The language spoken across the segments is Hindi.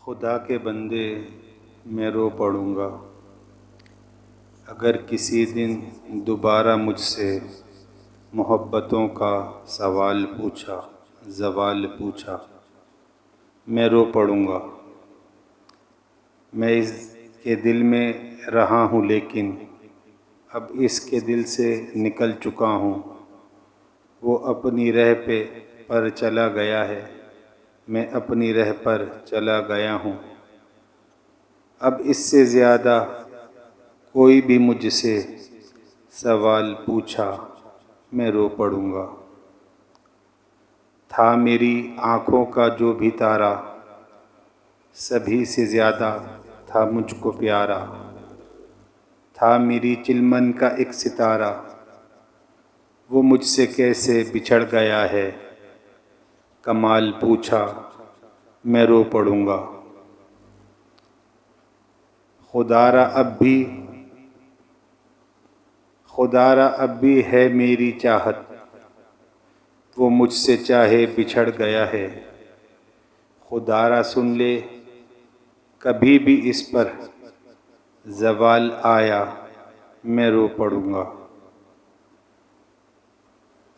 खुदा के बंदे मैं रो पड़ूँगा अगर किसी दिन दोबारा मुझसे मोहब्बतों का सवाल पूछा, ज़वाल पूछा, मैं रो पड़ूँगा। मैं इसके दिल में रहा हूँ लेकिन अब इसके दिल से निकल चुका हूँ। वो अपनी राह पर चला गया है, मैं अपनी राह पर चला गया हूँ। अब इससे ज़्यादा कोई भी मुझसे सवाल पूछा, मैं रो पड़ूँगा। था मेरी आँखों का जो भी तारा, सभी से ज़्यादा था मुझको प्यारा। था मेरी चिलमन का एक सितारा, वो मुझसे कैसे बिछड़ गया है। कमाल पूछा, मैं रो पड़ूँगा। खुदारा अब भी है मेरी चाहत, वो मुझसे चाहे बिछड़ गया है। खुदारा सुन ले कभी भी इस पर ज़वाल आया, मैं रो पड़ूँगा।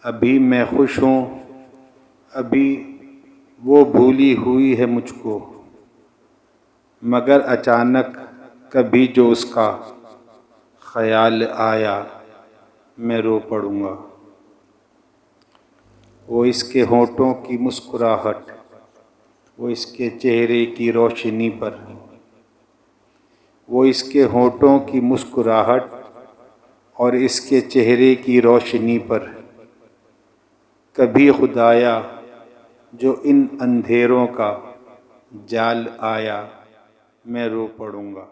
अभी मैं खुश हूँ, अभी वो भूली हुई है मुझको, मगर अचानक कभी जो उसका ख़याल आया, मैं रो पड़ूँगा। वो इसके होठों की मुस्कुराहट, वो इसके चेहरे की रोशनी पर, वो इसके होठों की मुस्कुराहट और इसके चेहरे की रोशनी पर। कभी खुदाया जो इन अंधेरों का जाल आया, मैं रो पड़ूँगा।